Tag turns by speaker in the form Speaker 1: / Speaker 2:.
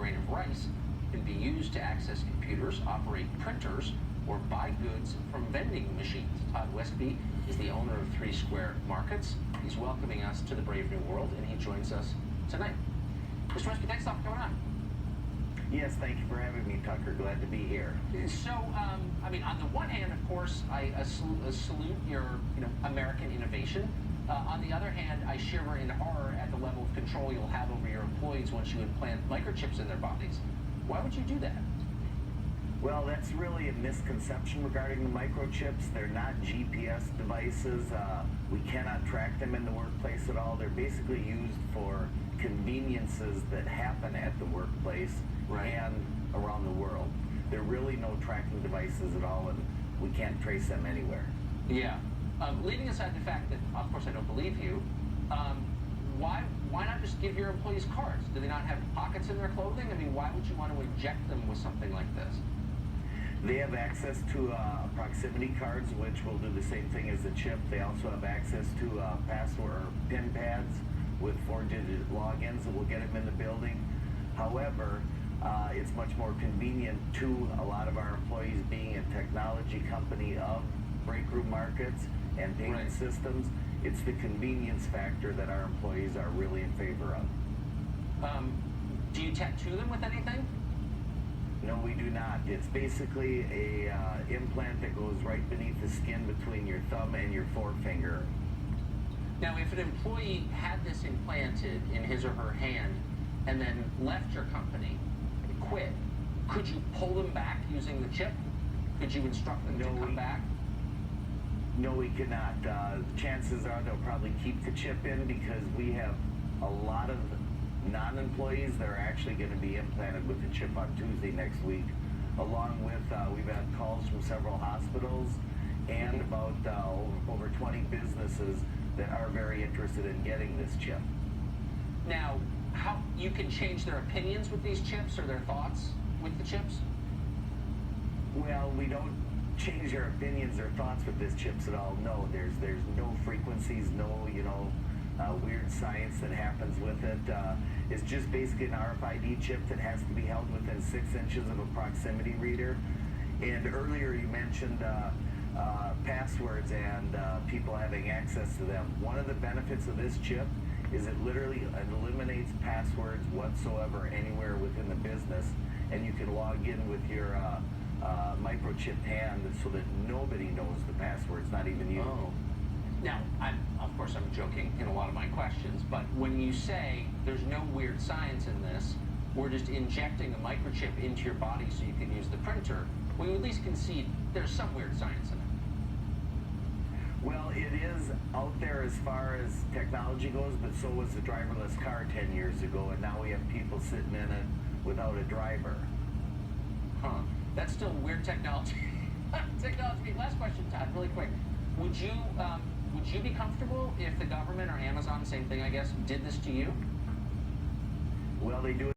Speaker 1: grain of rice can be used to access computers, operate printers, or buy goods from vending machines. Todd Westby is the owner of 3 Square Markets. He's welcoming us to the brave new world, and he joins us tonight. Mr. Westby, thanks a lot for coming on.
Speaker 2: Yes, thank you for having me, Tucker. Glad to be here.
Speaker 1: So, I mean, on the one hand, of course, I salute your, American innovation. On the other hand, I shiver in horror at the level of control you'll have over your employees once you implant microchips in their bodies. Why would you do that?
Speaker 2: Well, that's really a misconception regarding the microchips. They're not GPS devices. We cannot track them in the workplace at all. They're basically used for conveniences that happen at the workplace and around the world. They're really no tracking devices at all, and we can't trace them anywhere.
Speaker 1: Yeah. Leaving aside the fact that, of course, I don't believe you, why not just give your employees cards? Do they not have pockets in their clothing? I mean, why would you want to inject them with something like this?
Speaker 2: They have access to proximity cards, which will do the same thing as the chip. They also have access to password or PIN pads with 4-digit logins that will get them in the building. However, it's much more convenient to a lot of our employees, being a technology company of break room markets and payment systems. It's the convenience factor that our employees are really in favor of.
Speaker 1: Do you tattoo them with anything?
Speaker 2: No, we do not. It's basically a implant that goes right beneath the skin between your thumb and your forefinger.
Speaker 1: Now, if an employee had this implanted in his or her hand and then left your company, quit, could you pull them back using the chip? Could you instruct them to come back?
Speaker 2: No, we cannot. Chances are they'll probably keep the chip in because we have a lot of non-employees that are actually going to be implanted with the chip on Tuesday next week, along with we've had calls from several hospitals and about over 20 businesses that are very interested in getting this chip.
Speaker 1: Now, how you can change their opinions with these chips or their thoughts with the chips?
Speaker 2: Well, we don't change their opinions or thoughts with these chips at all. No, there's no frequencies, no weird science that happens with it. It's just basically an RFID chip that has to be held within 6 inches of a proximity reader. And earlier you mentioned passwords and people having access to them. One of the benefits of this chip is it literally eliminates passwords whatsoever anywhere within the business, and you can log in with your microchip hand so that nobody knows the passwords, not even you.
Speaker 1: Oh. Now, of course, I'm joking in a lot of my questions, but when you say there's no weird science in this, we're just injecting a microchip into your body so you can use the printer, well, you at least concede there's some weird science in it.
Speaker 2: Well, it is out there as far as technology goes, but so was the driverless car 10 years ago, and now we have people sitting in it without a driver.
Speaker 1: Huh. That's still weird technology. Technology. Last question, Todd, really quick. Would you be comfortable if the government or Amazon, same thing, I guess, did this to you?
Speaker 2: Well, they do it.